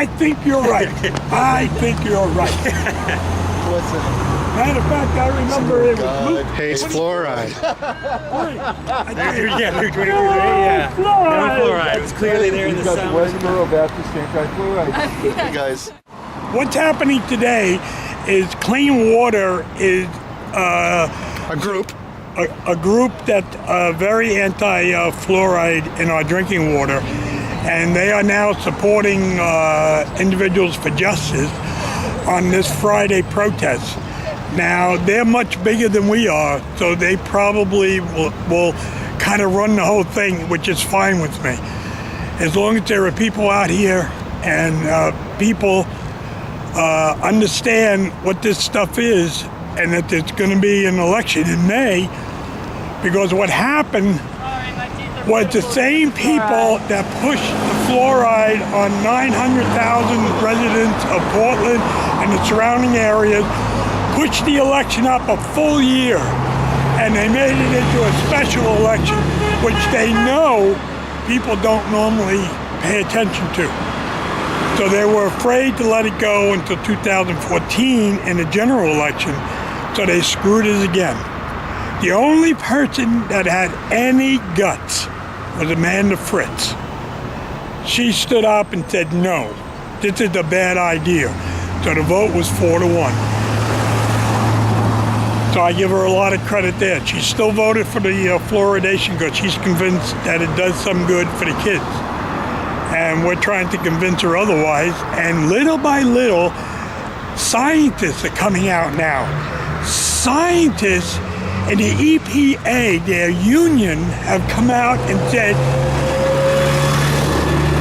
I think you're right. I think you're right. What's it? Matter of fact, I remember it was Luke. Hey, it's Fluoride. Fluoride. It's clearly there in the We've got sound. the Westboro Baptist Anti-Fluoride. Hey guys. What's happening today is Clean Water is A group. a group that very anti-fluoride in our drinking water, and they are now supporting Individuals for Justice on this Friday protest. Now, they're much bigger than we are, so they probably will kind of run the whole thing, which is fine with me. As long as there are people out here and people understand what this stuff is and that there's going to be an election in May, because what happened was the same people that pushed the fluoride on 900,000 residents of Portland and the surrounding areas pushed the election up a full year, and they made it into a special election, which they know people don't normally pay attention to. So they were afraid to let it go until 2014 in the general election, so they screwed us again. The only person that had any guts was Amanda Fritz. She stood up and said, no, this is a bad idea. So the vote was 4-1. So I give her a lot of credit there. She still voted for the fluoridation because she's convinced that it does some good for the kids. And we're trying to convince her otherwise. And little by little, scientists are coming out now. Scientists in the EPA, their union, have come out and said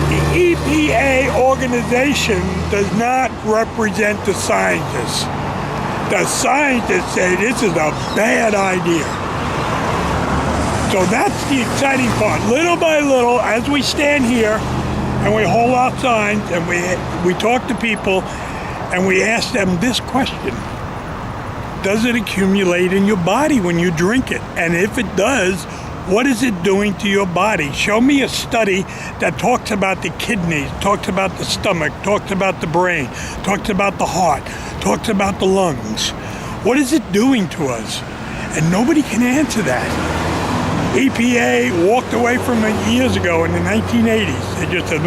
the EPA organization does not represent the scientists. The scientists say this is a bad idea. So that's the exciting part. Little by little, as we stand here and we hold our signs and we talk to people and we ask them this question: does it accumulate in your body when you drink it? And if it does, what is it doing to your body? Show me a study that talks about the kidneys, talks about the stomach, talks about the brain, talks about the heart, talks about the lungs. What is it doing to us? And nobody can answer that. EPA walked away from it years ago in the 1980s. They just said,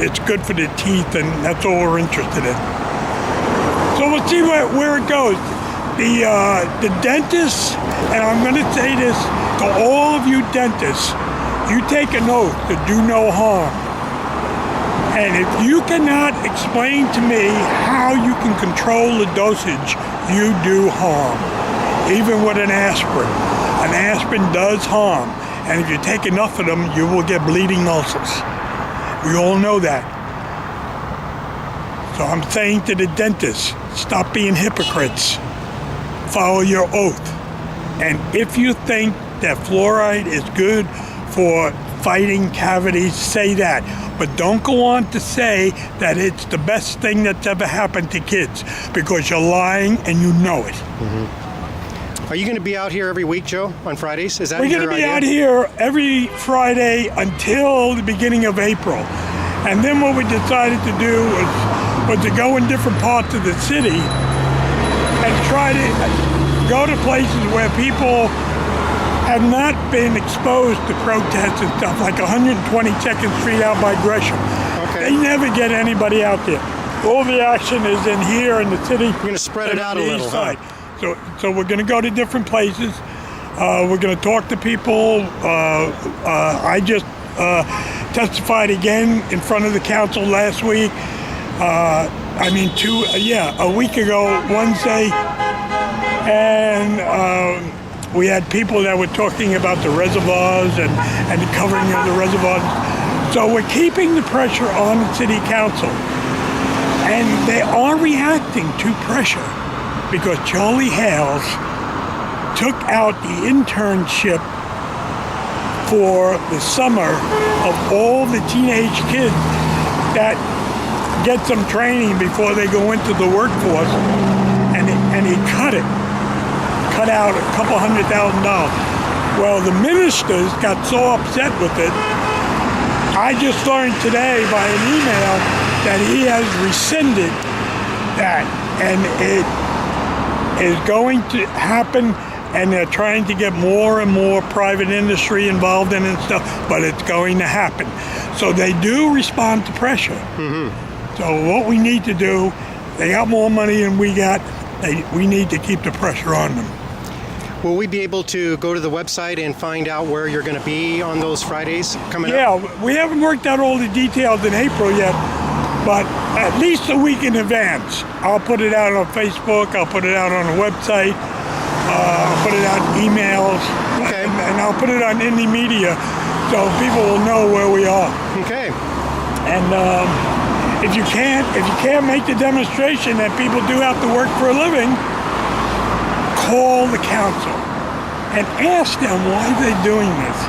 it's good for the teeth and that's all we're interested in. So we'll see where it goes. The dentists, and I'm going to say this to all of you dentists, you take an oath to do no harm. And if you cannot explain to me how you can control the dosage, you do harm. Even with an aspirin. An aspirin does harm. And if you take enough of them, you will get bleeding ulcers. We all know that. So I'm saying to the dentists, stop being hypocrites. Follow your oath. And if you think that fluoride is good for fighting cavities, say that. But don't go on to say that it's the best thing that's ever happened to kids, because you're lying and you know it. Mm-hmm. Are you going to be out here every week, Joe, on Fridays? Is that We're going to be out here every Friday until the beginning of April. And then what we decided to do was to go in different parts of the city and try to go to places where people have not been exposed to protests and stuff, like 122nd Street out by Gresham. Okay. They never get anybody out there. All the action is in here in the city. You're going to spread it out a little, huh? So we're going to go to different places. We're going to talk to people. I just testified again in front of the council last week. A week ago, Wednesday. And we had people that were talking about the reservoirs and the covering of the reservoirs. So we're keeping the pressure on the city council. And they are reacting to pressure because Charlie Hales took out the internship for the summer of all the teenage kids that get some training before they go into the workforce, and he cut out $200,000. Well, the ministers got so upset with it. I just learned today by an email that he has rescinded that, and it is going to happen, and they're trying to get more and more private industry involved in it and stuff, but it's going to happen. So they do respond to pressure. So what we need to do, they got more money than we got, we need to keep the pressure on them. Will we be able to go to the website and find out where you're going to be on those Fridays coming up? Yeah, we haven't worked out all the details in April yet, but at least a week in advance. I'll put it out on Facebook, I'll put it out on the website, I'll put it out in emails, Okay. and I'll put it on indie media so people will know where we are. Okay. And if you can't make the demonstration that people do have to work for a living, call the council and ask them why they're doing this.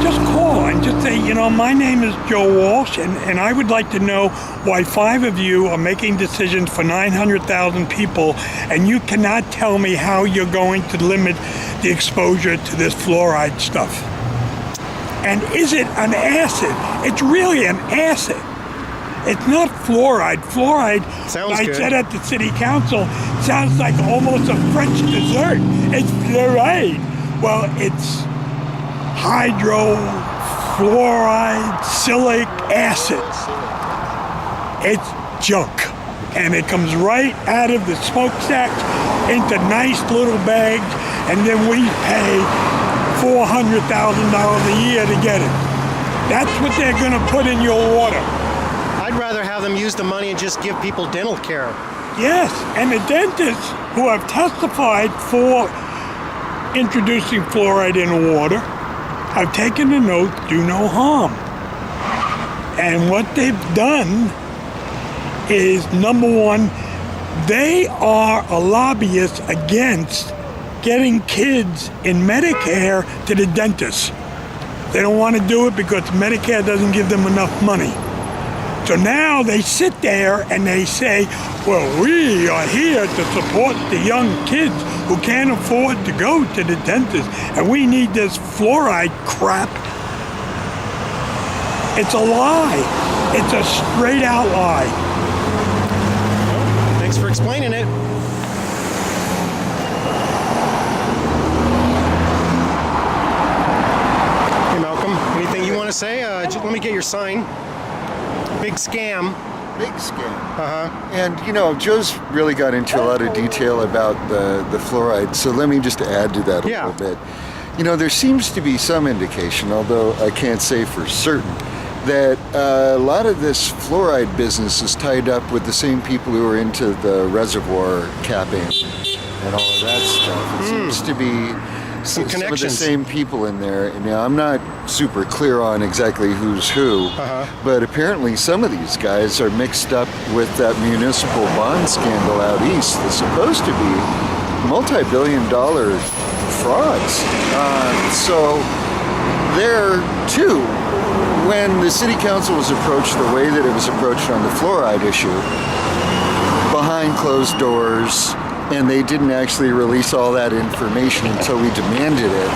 Just call and just say, my name is Joe Walsh, and I would like to know why 5 of you are making decisions for 900,000 people, and you cannot tell me how you're going to limit the exposure to this fluoride stuff. And is it an acid? It's really an acid. It's not fluoride. Fluoride, Sounds I good. said at the city council, sounds like almost a French dessert. It's fluoride. Well, it's hydrofluoride acids. It's junk. And it comes right out of the smokestacks into nice little bags, and then we pay $400,000 a year to get it. That's what they're going to put in your water. I'd rather have them use the money and just give people dental care. Yes, and the dentists who have testified for introducing fluoride in water have taken an oath, do no harm. And what they've done is, number one, they are a lobbyist against getting kids in Medicare to the dentist. They don't want to do it because Medicare doesn't give them enough money. So now they sit there and they say, well, we are here to support the young kids who can't afford to go to the dentist, and we need this fluoride crap. It's a lie. It's a straight out lie. Thanks for explaining it. Hey, Malcolm, anything you want to say? Just let me get your sign. Big scam. Big scam. Uh-huh. And, Joe's really got into a lot of detail about the fluoride, so let me just add to that a Yeah. little bit. There seems to be some indication, although I can't say for certain, that a lot of this fluoride business is tied up with the same people who are into the reservoir capping and all of that stuff. It seems to be some of the connections. same people in there. Now, I'm not super clear on exactly who's who, but apparently some of these guys are mixed up with that municipal bond scandal out east that's supposed to be multi-billion-dollar frauds. So there, too, when the city council was approached the way that it was approached on the fluoride issue, behind closed doors, and they didn't actually release all that information until we demanded it.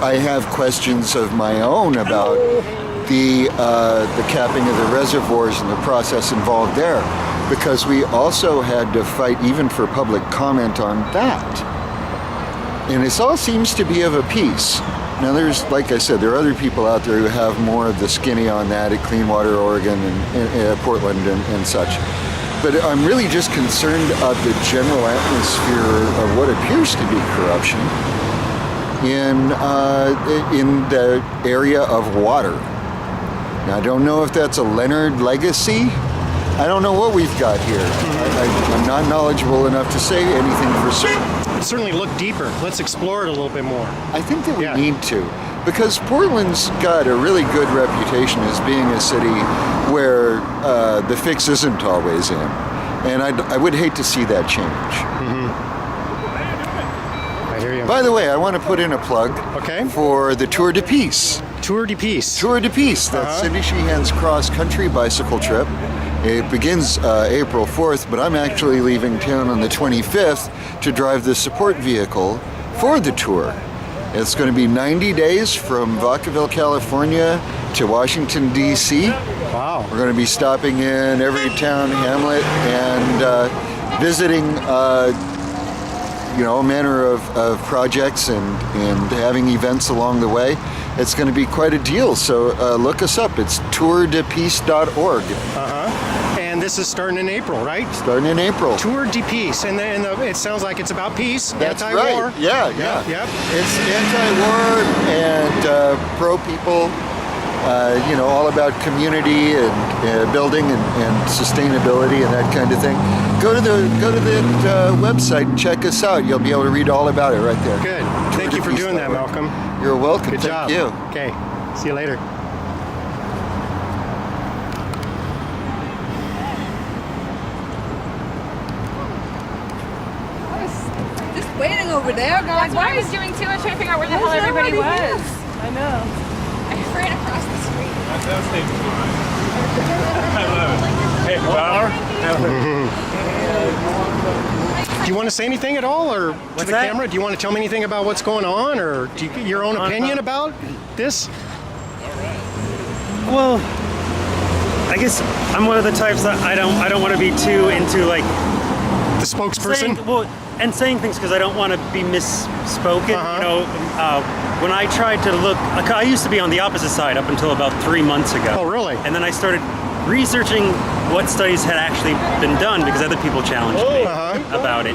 I have questions of my own about the capping of the reservoirs and the process involved there, because we also had to fight even for public comment on that. And this all seems to be of a piece. Now there's, like I said, there are other people out there who have more of the skinny on that at Clean Water Oregon and Portland and such. But I'm really just concerned of the general atmosphere of what appears to be corruption in the area of water. Now, I don't know if that's a Leonard legacy. I don't know what we've got here. I'm not knowledgeable enough to say anything for certain. Certainly look deeper. Let's explore it a little bit more. I think that we Yeah. need to, because Portland's got a really good reputation as being a city where the fix isn't always in, and I would hate to see that change. I hear you. By the way, I want to put in a plug Okay. for the Tour de Peace. Tour de Peace. Tour de Peace, that's Cindy Sheehan's cross-country bicycle trip. It begins April 4th, but I'm actually leaving town on the 25th to drive the support vehicle for the tour. It's going to be 90 days from Vacaville, California to Washington, D.C. Wow. We're going to be stopping in every town, hamlet, and visiting, all manner of projects and having events along the way. It's going to be quite a deal. So look us up. It's tourdepeace.org. And this is starting in April, right? Starting in April. Tour de Peace, and it sounds like it's about peace, That's anti-war. right. Yeah. Yep. It's anti-war and pro-people. All about community and building and sustainability and that kind of thing. Go to the website and check us out. You'll be able to read all about it right there. Good. Thank you for doing that, Malcolm. You're welcome. Good job. Thank you. Okay. See you later. Just waiting over there, guys. That's what I was doing too. I was trying to figure out where the hell everybody was. I know. I ran across the street. I love it. Hey, Bauer. Do you want to say anything at all, or to the camera? Do you want to tell me anything about what's going on, or do you get your own opinion about this? Well, I guess I'm one of the types that I don't want to be too into like The spokesperson? saying things because I don't want to be misspoken. When I tried to look, I used to be on the opposite side up until about 3 months ago. Oh, really? And then I started researching what studies had actually been done because other people challenged me about it.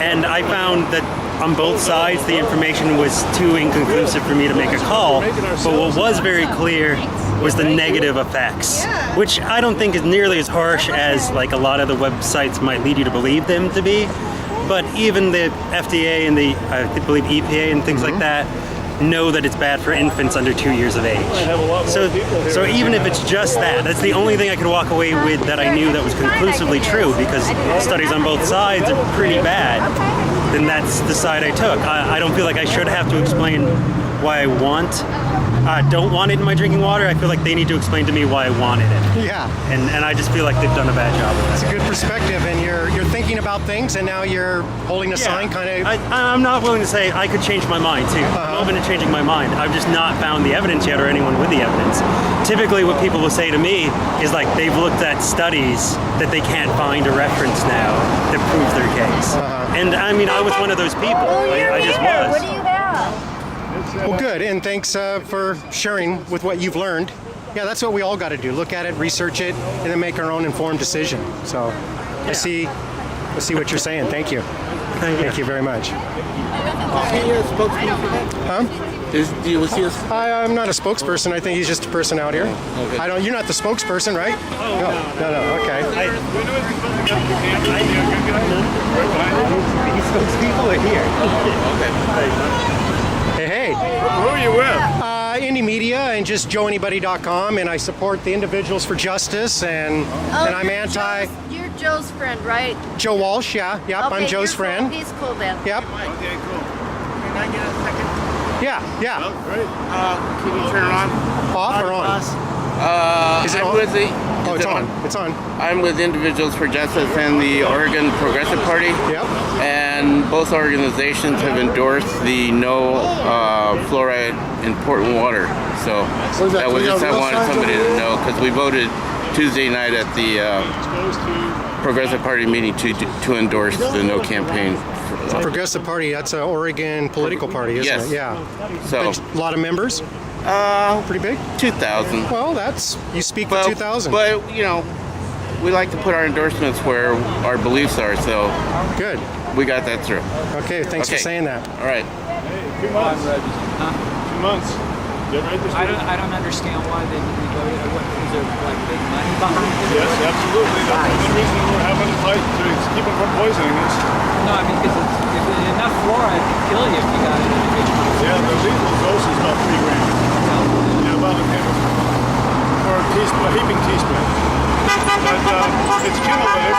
And I found that on both sides the information was too inconclusive for me to make a call. But what was very clear was the negative effects, which I don't think is nearly as harsh as like a lot of the websites might lead you to believe them to be. But even the FDA and the, I believe EPA and things like that know that it's bad for infants under 2 years of age. So even if it's just that's the only thing I could walk away with that I knew that was conclusively true, because studies on both sides are pretty bad, then that's the side I took. I don't feel like I should have to explain why I don't want it in my drinking water. I feel like they need to explain to me why I wanted it. Yeah. And I just feel like they've done a bad job of that. It's a good perspective, and you're thinking about things, and now you're holding a sign kind of... I'm not willing to say I could change my mind too. I'm open to changing my mind. I've just not found the evidence yet, or anyone with the evidence. Typically what people will say to me is like they've looked at studies that they can't find a reference now that proves their case. And I mean, I was one of those people. I just was. What do you have? Well, good, and thanks for sharing with what you've learned. Yeah, that's what we all got to do. Look at it, research it, and then make our own informed decision. So I see what you're saying. Thank you. Thank you very much. I'm not a spokesperson. I think he's just a person out here. Okay. You're not the spokesperson, right? Oh, No. Okay. These spokespeople are here. Hey. Who are you with? Indie Media and just joeanybody.com, and I support the Individuals for Justice, and I'm anti... You're Joe's friend, right? Joe Walsh, yeah. Yep, Okay, I'm Joe's you're friend. Cool. He's cool then. Yep. Okay, cool. Can I get a second? Yeah. Oh, great. Can you turn it on? Off or on? Is it I'm on? with the. Oh, is it's it on. It's on. I'm with Individuals for Justice and the Oregon Progressive Party. Yep. And both organizations have endorsed the no fluoride in Portland water. So that was just I wanted somebody to know, because we voted Tuesday night at the Progressive Party meeting to endorse the no campaign. Progressive Party, that's an Oregon political party, isn't Yes. it? Yeah. So A lot of members? Pretty big? 2,000. Well, you speak for 2,000. But we like to put our endorsements where our beliefs are. So Good. we got that through. Okay, thanks for saying that. All right. 2 months. 2 months. Get right this week. I don't understand why they voted. Is there like big money behind it? Yes, absolutely. That's the reason we're having to fight to keep them from poisoning us. No, I mean, because if enough fluoride can kill you if you got it individually. Yeah, the lethal dose is about 3 grams. Yeah, about a tablespoon. Or a heaping teaspoon. But it's cumulative.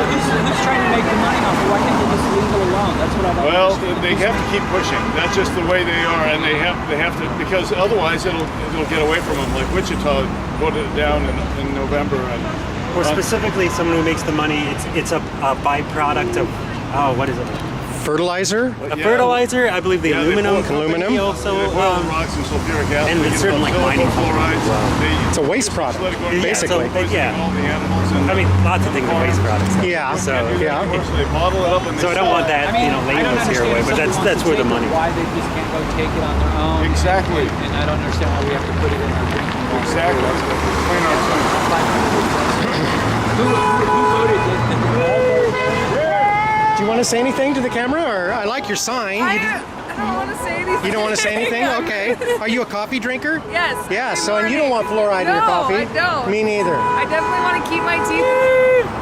Who's trying to make the money off it? Why can't they just leave it alone? That's what I don't Well, understand. they have to keep pushing. That's just the way they are, and they have to, because otherwise it'll get away from them. Like Wichita voted it down in November, and Or specifically, someone who makes the money, it's a byproduct of, what is it? fertilizer? A fertilizer, I believe the aluminum company also, and it's certain like mining companies as well. It's a waste product, basically. I mean, lots of things are waste products. Yeah. So Yeah. So I don't want that, labels here away, but that's where the money. Why they just can't go take it on their own? Exactly. And I don't understand why we have to put it in our drinking water. Exactly. Who voted? Do you want to say anything to the camera, or I like your sign? I don't want to say anything. You don't want to say anything? Yeah. Okay. Are you a coffee drinker? Yes. Yeah, every so and you don't want morning. fluoride in your No, coffee? I don't. Me neither. I definitely want to keep my teeth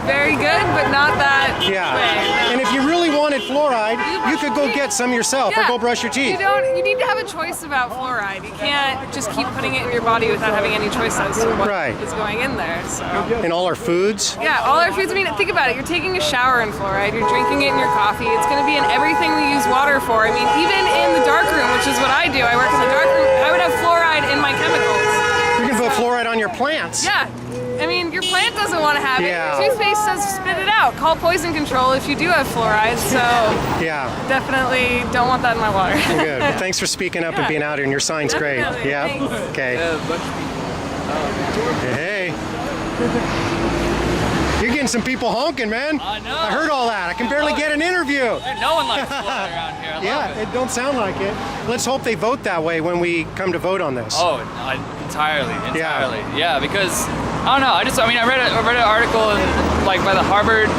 very good, but not that Yeah. way. And if you really wanted fluoride, you could go get some yourself or Yeah. go brush your teeth. You need to have a choice about fluoride. You can't just keep putting it in your body without having any choice as to what Right. is going in there. So. In all our foods. Yeah, all our foods. I mean, think about it. You're taking a shower in fluoride. You're drinking it in your coffee. It's going to be in everything we use water for. I mean, even in the dark room, which is what I do. I work in the dark room. I would have fluoride in my chemicals. You can put fluoride on your plants. Yeah. I mean, your plant doesn't want to have Yeah. it. Your toothpaste says spit it out. Call poison control if you do have fluoride. So Yeah. definitely don't want that in my water. Good. Well, thanks for speaking up and Yeah. being out here, and your sign's great. Definitely. Yeah. Thanks. Okay. Hey. You're getting some people honking, man. I know. I heard all that. I can barely get an interview. No one likes fluoride around here. I love Yeah, it don't sound like it. Let's hope they vote that way when we come to vote on this. Oh, entirely. Yeah, because I don't know. I read an article by the Harvard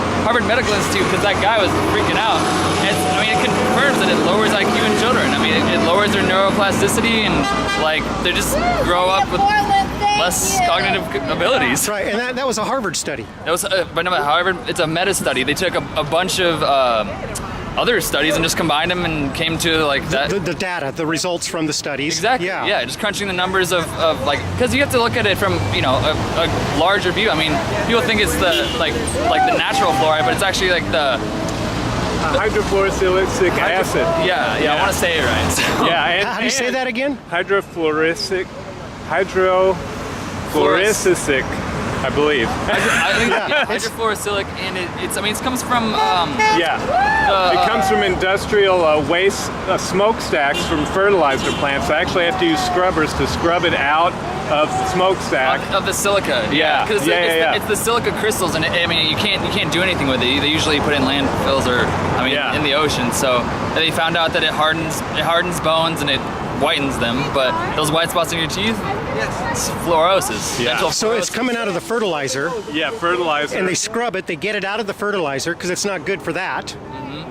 Medical Institute because that guy was freaking out. And it confirms that it lowers IQ in children. I mean, it lowers their neuroplasticity and they just grow up with less cognitive abilities. Right, and that was a Harvard study. That was, but no, Harvard. It's a meta study. They took a bunch of other studies and just combined them and came to that. The data, the results from the studies. Exactly. Yeah. Just crunching the numbers of because you have to look at it from a larger view. I mean, people think it's the the natural fluoride, but it's actually the hydrofluorosilicic acid. Yeah. I want to say it right. So. Yeah. And, How do you say that again? Hydrofluorisic, I believe. I think hydrofluorosilicic, and it comes from it comes from industrial waste smokestacks from fertilizer plants. I actually have to use scrubbers to scrub it out of the smokestack. Of the silica. Yeah. Because it's the silica crystals, and you can't do anything with it. They usually put it in landfills or in the ocean. So they found out that it hardens bones and it whitens them, but those white spots in your teeth, it's fluorosis. Yeah. Dental So it's fluorosis. coming out of the fertilizer, Yeah, fertilizer. and they scrub it. They get it out of the fertilizer because it's not good for that.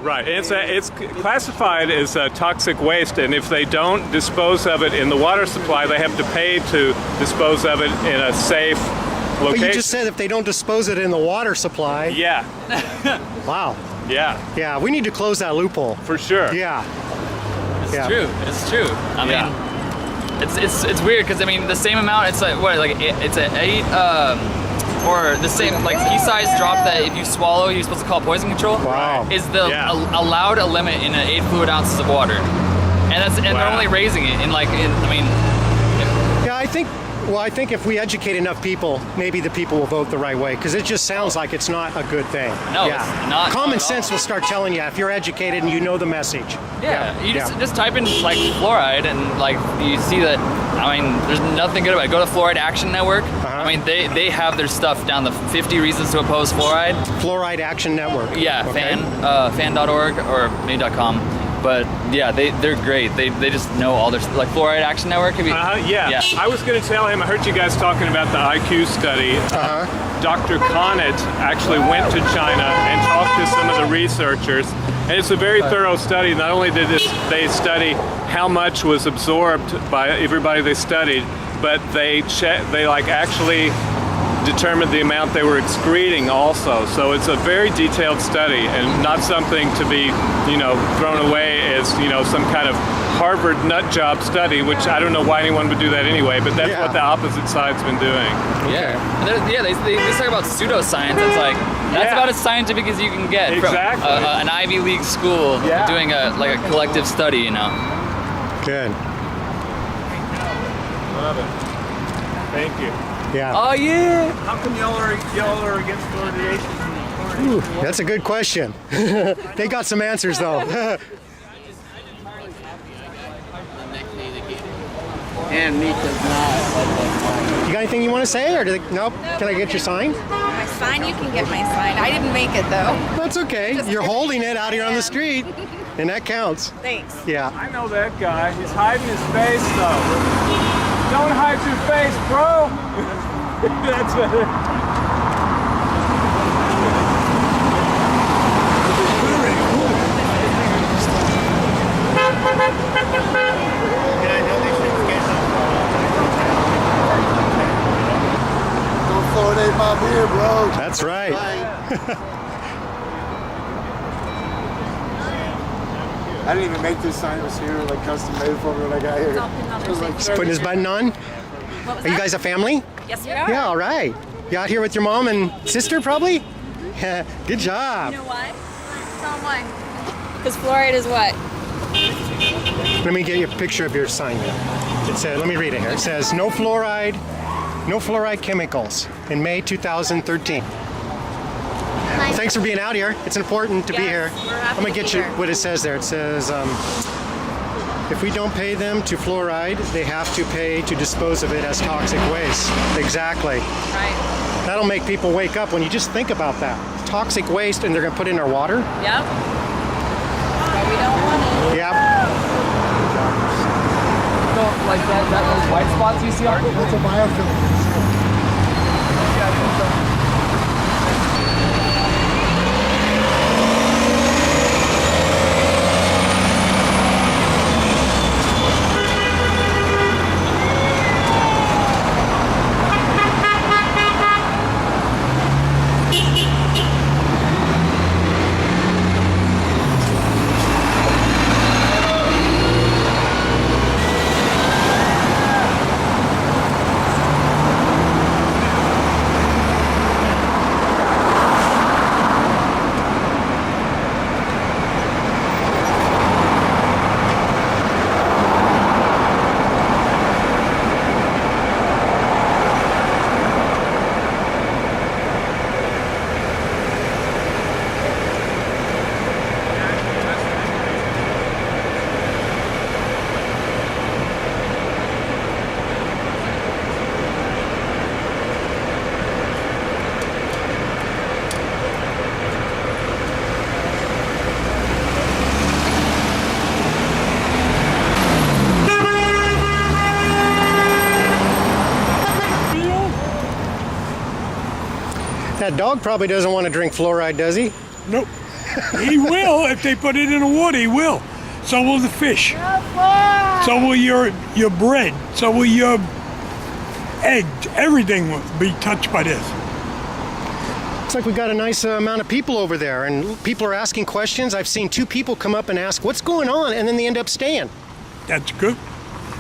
Right. It's classified as toxic waste, and if they don't dispose of it in the water supply, they have to pay to dispose of it in a safe location. But you just said if they don't dispose it in the water supply. Yeah. Wow. Yeah. Yeah, we need to close that loophole. For sure. Yeah. It's true. It's true. I mean, it's weird because the same amount. It's it's an 8 or the same pea size drop that if you swallow you're supposed to call poison control. Wow. Is allowed a limit in 8 fluid ounces of water, and they're only raising it in Yeah, I think if we educate enough people, maybe the people will vote the right way, because it just sounds like it's not a good thing. No, it's not Common at all. sense will start telling you if you're educated and you know the message. You just type in fluoride and you see that there's nothing good about it. Go to Fluoride Action Network. They have their stuff down the 50 reasons to oppose fluoride. Fluoride Action Network. Yeah, Okay. fan.org or maybe.com. But yeah, they're great. They just know all their Fluoride Action Network. Yeah. I was going to tell him. I heard you guys talking about the IQ study. Dr. Conant actually went to China and talked to some of the researchers, and it's a very thorough study. Not only did they study how much was absorbed by everybody they studied, but they actually determined the amount they were excreting also. So it's a very detailed study and not something to be, thrown away as, some kind of Harvard nut job study, which I don't know why anyone would do that anyway, but that's what the opposite side's been doing. Yeah. They talk about pseudoscience. It's that's about as scientific as you can get Exactly. from an Ivy League school doing a collective study, Good. Love it. Thank you. Yeah. Oh yeah. How come y'all are against fluoridation? Ooh, that's a good question. They got some answers though. And meat does not. You got anything you want to say, or nope? Can I get your sign? My sign? You can get my sign. I didn't make it though. That's okay. You're holding it out here on the street, and that counts. Thanks. Yeah. I know that guy. He's hiding his face, though. Don't hide your face, bro. That's better. Don't fluoridate my beer, bro. That's right. I didn't even make this sign. It was here, like custom made for me when I got here. It was like He's putting his button on. Are you guys a family? Yes, we are. Yeah, all right. You out here with your mom and sister, probably? Yeah, good job. You know why? Tell them why. Because fluoride is what? Let me get you a picture of your sign. It says, let me read it here. It says, no fluoride chemicals in May 2013. Thanks for being out here. It's important to be here. We're happy I'm gonna to get be you here. what it says there. It says, if we don't pay them to fluoride, they have to pay to dispose of it as toxic waste. Exactly. Right. That'll make people wake up when you just think about that. Toxic waste, and they're gonna put it in our water. Yep. But we don't want it. Yep. So, like those white spots you see on It's a biofilm. That dog probably doesn't want to drink fluoride, does he? Nope. He will if they put it in the water. He will. So will the fish. So will your bread. So will your egg. Everything will be touched by this. Looks like we got a nice amount of people over there, and people are asking questions. I've seen 2 people come up and ask, "What's going on?" and then they end up staying. That's good.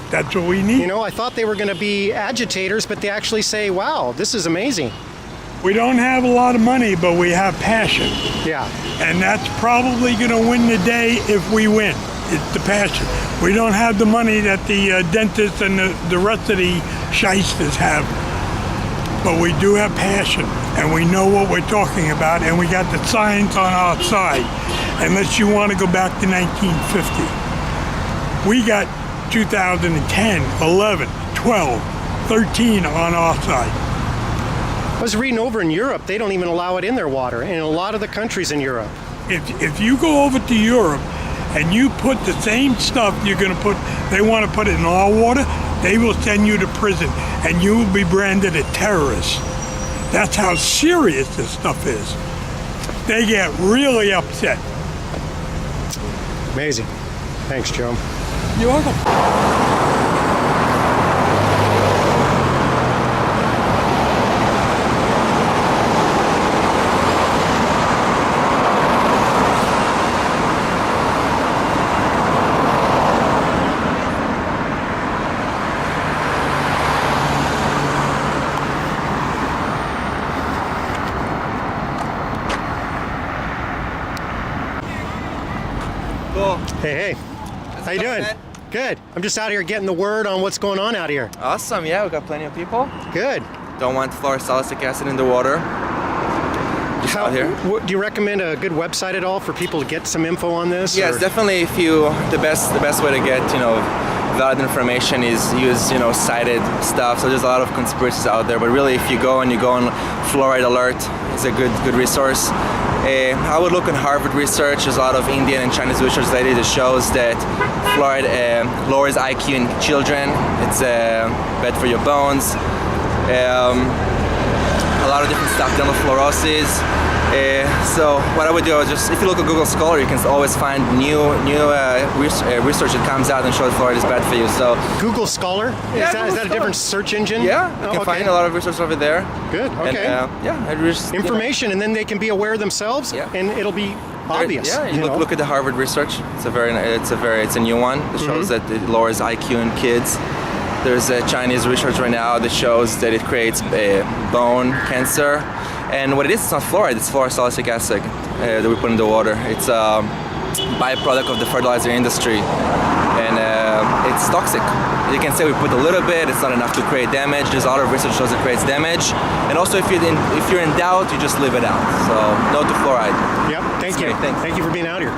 That's what we need. You know, I thought they were going to be agitators, but they actually say, "Wow, this is amazing." We don't have a lot of money, but we have passion. Yeah. And that's probably going to win the day if we win. It's the passion. We don't have the money that the dentists and the rest of the shysters have. But we do have passion, and we know what we're talking about, and we got the science on our side. Unless you want to go back to 1950. We got 2010, 11, 12, 13 on our side. I was reading over in Europe, they don't even allow it in their water, in a lot of the countries in Europe. If you go over to Europe and you put the same stuff you're going to put, they want to put it in our water, they will send you to prison and you will be branded a terrorist. That's how serious this stuff is. They get really upset. Amazing. Thanks, Joe. You're welcome. Hey, how you doing? Good. I'm just out here getting the word on what's going on out here. Awesome, yeah, we got plenty of people. Good. Don't want fluorosalicylic acid in the water. just out here. Do you recommend a good website at all for people to get some info on this? Yes, definitely. The best way to get valid information is use cited stuff. So there's a lot of conspiracies out there, but really, if you go on Fluoride Alert, it's a good resource. I would look on Harvard research. There's a lot of Indian and Chinese research lately that shows that fluoride lowers IQ in children. It's bad for your bones. A lot of different stuff, dental fluorosis. So what I would do is just, if you look at Google Scholar, you can always find new research that comes out and shows fluoride is bad for you. So Google Scholar? Is that a different search engine? Yeah, you can find a lot of research over there. Good. Okay. And, information, and then they can be aware themselves, and it'll be obvious. You look at the Harvard research. It's a new one that shows that it lowers IQ in kids. There's Chinese research right now that shows that it creates bone cancer. And what it is, it's not fluoride, it's fluorosilicic acid that we put in the water. It's a byproduct of the fertilizer industry. And it's toxic. You can say we put a little bit, it's not enough to create damage. There's a lot of research shows it creates damage. And also if you're in doubt, you just leave it out. So no to fluoride. Yep, thank you. Thank you for being out here.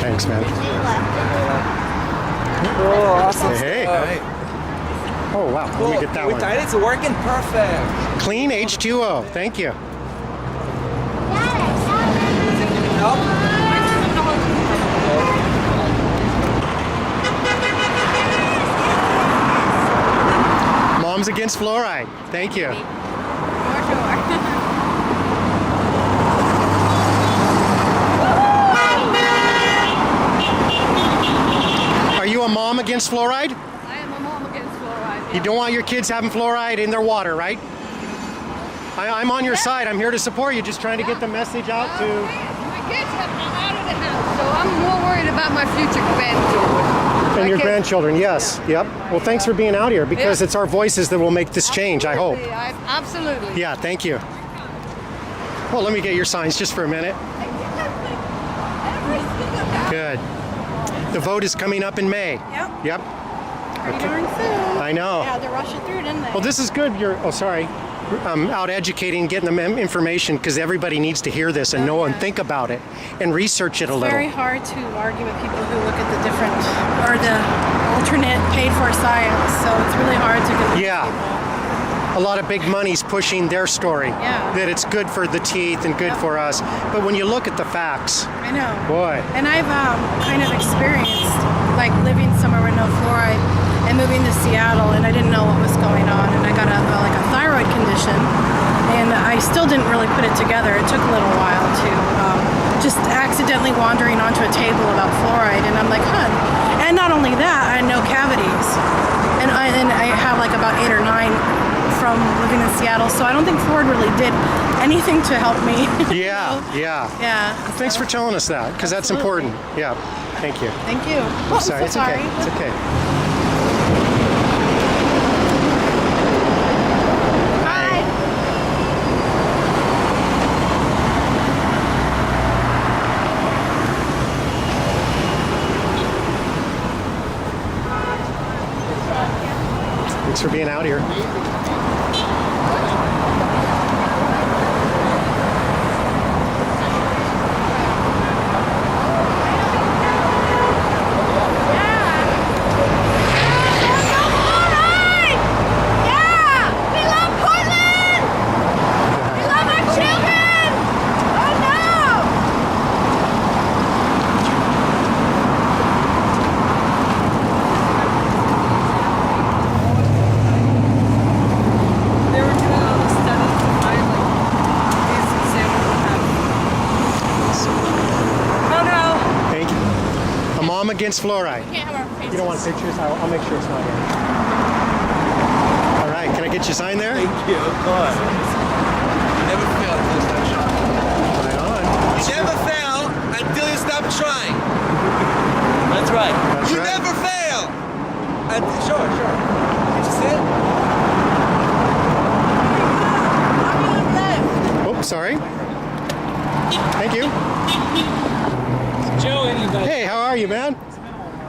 Thanks, man. Oh, awesome. Hey. Oh, wow. Let me get that one. It's working perfect. Clean H2O. Thank you. Moms Against Fluoride. Thank you. Are you a mom against fluoride? I am a mom against fluoride. You don't want your kids having fluoride in their water, right? I'm on your side. I'm here to support you, just trying to get the message out to... My kids have come out of the house, so I'm more worried about my future grandchildren. And your grandchildren, yes. Yep. Well, thanks for being out here, because it's our voices that will make this change, I hope. Absolutely. Yeah, thank you. Well, let me get your signs just for a minute. Good. The vote is coming up in May. Yep. Yep. Pretty darn soon. I know. Yeah, they're rushing through, didn't they? Well, this is good. Sorry. Out educating, getting them information, because everybody needs to hear this and know and think about it and research it a little. It's very hard to argue with people who look at the different or the alternate paid for science. So it's really hard to convince people. A lot of big money's pushing their story. Yeah. That it's good for the teeth and good for us. But when you look at the facts, I know. Boy. And I've kind of experienced like living somewhere with no fluoride and moving to Seattle, and I didn't know what was going on, and I got a thyroid condition, and I still didn't really put it together. It took a little while to just accidentally wandering onto a table about fluoride, and I'm like, huh. And not only that, I had no cavities, and I have like about 8 or 9 from living in Seattle, so I don't think fluoride really did anything to help me. Yeah. Thanks for telling us that, because that's important. Yeah. Thank you. Thank you. I'm sorry. It's okay. It's okay. Thanks for being out here. Against fluoride. You don't want pictures? I'll make sure it's not here. All right, can I get your sign there? Thank you, of course. You never fail until you stop trying. Right on. You never fail until you stop trying. That's right. You never fail. Sure. Did you see it?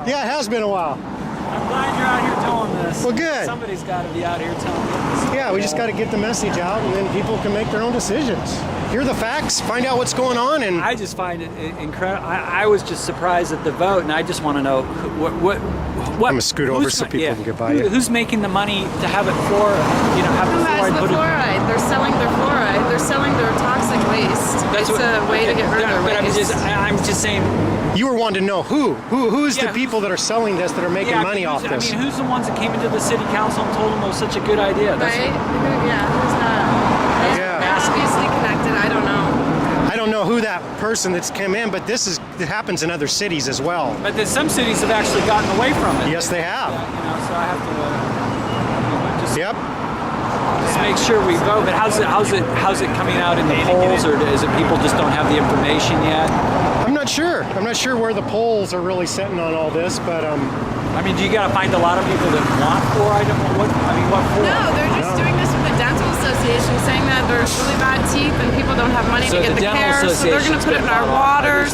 Yeah, it has been a while. I'm glad you're out here doing this. Well, good. Somebody's got to be out here telling us. Yeah, we just got to get the message out, and then people can make their own decisions. Hear the facts, find out what's going on, and I just find it incredible. I was just surprised at the vote, and I just want to know what. I'm gonna scoot over so people can get by you. Who's making the money to have it for? You know, have Who the has fluoride the put in? fluoride? They're selling their fluoride. They're selling their toxic waste. It's a way to get rid of their But waste. I'm just saying. You were wanting to know who's the people that are selling this that are making money off this. I mean, who's the ones that came into the city council and told them it was such a good idea? Right? Who's not? They're obviously connected. I don't know. I don't know who that person that's come in, but it happens in other cities as well. But then some cities have actually gotten away from it. Yes, they have. You know, so I have to just make sure we vote. But how's it coming out in the polls, or is it people just don't have the information yet? I'm not sure. I'm not sure where the polls are really setting on all this, but I mean, do you got to find a lot of people that want fluoride? What for? No, they're just doing this with the dental association, saying that there's really bad teeth and people don't have money to get the care, so they're going to put it in our water,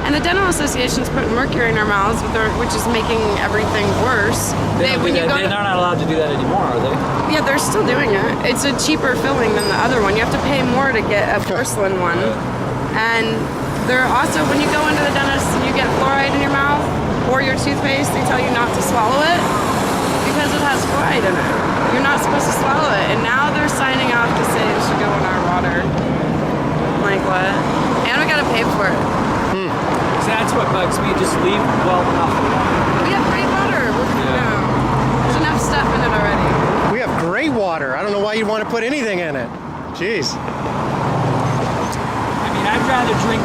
and the dental association's putting mercury in our mouths, which is making everything worse. They're not allowed to do that anymore, are they? Yeah, they're still doing it. It's a cheaper filling than the other one. You have to pay more to get a porcelain one, and they're also, when you go into the dentist and you get fluoride in your mouth or your toothpaste, they tell you not to swallow it because it has fluoride in it. You're not supposed to swallow it, and now they're signing off to say it should go in our water. Like what? And we gotta pay for it. So that's what bugs me. Just leave well enough alone. We have great water. There's enough stuff in it already. we have great water. I don't know why you'd want to put anything in it. Jeez. I mean, I'd rather drink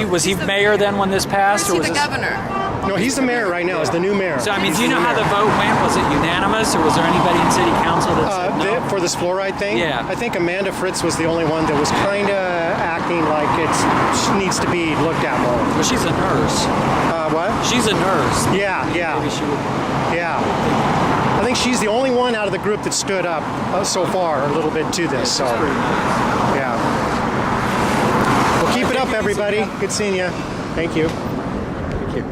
Was he mayor then when this passed? Or was he the governor? No, he's the mayor right now. He's the new mayor. So, I mean, do you know how the vote went? Was it unanimous, or was there anybody in city council that said no? For this fluoride thing? Yeah. I think Amanda Fritz was the only one that was kind of acting like it needs to be looked at more. Well, she's a nurse. What? She's a nurse. Yeah. Maybe she would. Yeah. I think she's the only one out of the group that stood up so far a little bit to this. So, yeah. Well, keep it up, everybody. Good seeing you. Thank you. Thank you.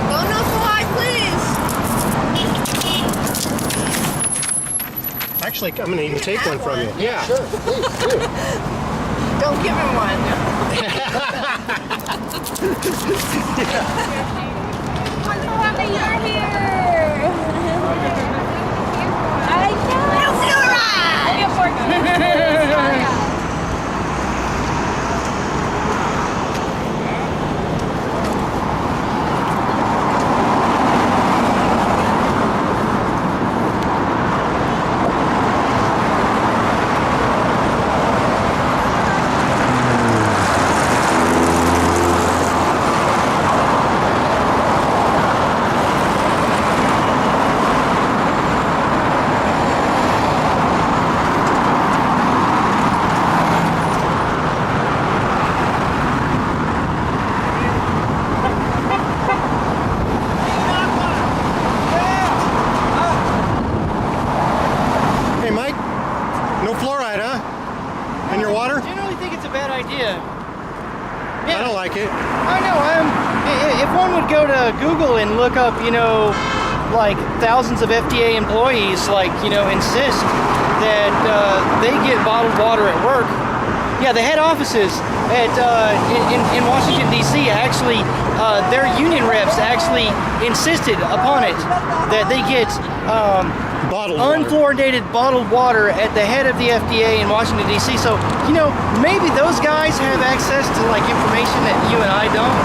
Oh, no fluoride, please. Actually, I'm going to even take one from you. Yeah. Sure, please do. Don't give him one. Mommy, you're here. I know. No fluoride. Hey, Mike. No fluoride, huh? In your water? I generally think it's a bad idea. I don't like it. I know. If one would go to Google and look up, like thousands of FDA employees, insist that they get bottled water at work. Yeah, the head offices in Washington D.C. actually, their union reps actually insisted upon it that they get unfluoridated bottled water at the head of the FDA in Washington D.C. So maybe those guys have access to information that you and I don't.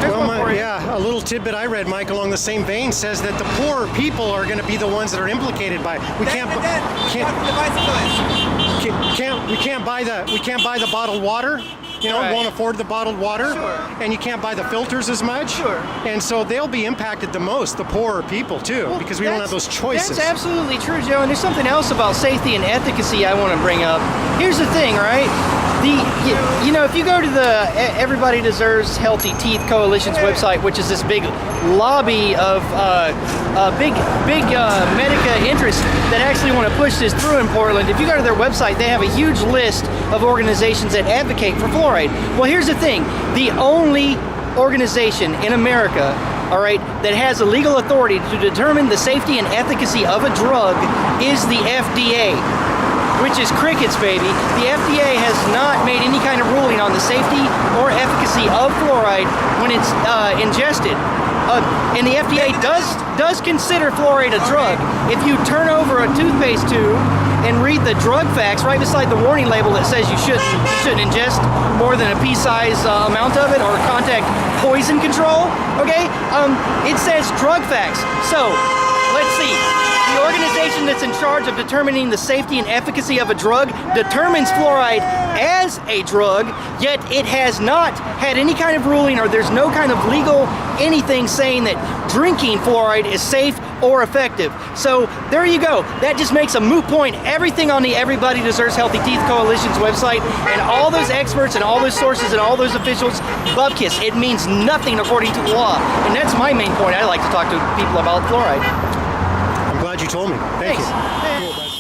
So Yeah, a little tidbit I read, Mike, along the same vein says that the poor people are going to be the ones that are implicated by it. We can't buy the bottled water. You know, won't afford the bottled water, and you can't buy the filters as much. And so they'll be impacted the most, the poorer people too, because we don't have those choices. That's absolutely true, Joe. And there's something else about safety and efficacy I want to bring up. Here's the thing, right? You know, if you go to the Everybody Deserves Healthy Teeth Coalition's website, which is this big lobby of big medica interests that actually want to push this through in Portland, if you go to their website, they have a huge list of organizations that advocate for fluoride. Well, here's the thing. The only organization in America, all right, that has a legal authority to determine the safety and efficacy of a drug is the FDA, which is crickets, baby. The FDA has not made any kind of ruling on the safety or efficacy of fluoride when it's ingested. And the FDA does consider fluoride a drug. If you turn over a toothpaste tube and read the drug facts right beside the warning label that says you shouldn't ingest more than a pea-size amount of it or contact poison control, okay? It says drug facts. So, let's see. The organization that's in charge of determining the safety and efficacy of a drug determines fluoride as a drug, yet it has not had any kind of ruling, or there's no kind of legal anything saying that drinking fluoride is safe or effective. So there you go. That just makes a moot point everything on the Everybody Deserves Healthy Teeth Coalition's website, and all those experts and all those sources and all those officials, bupkis. It means nothing according to the law. And that's my main point. I like to talk to people about fluoride. I'm glad you told me. Thank you. Thanks.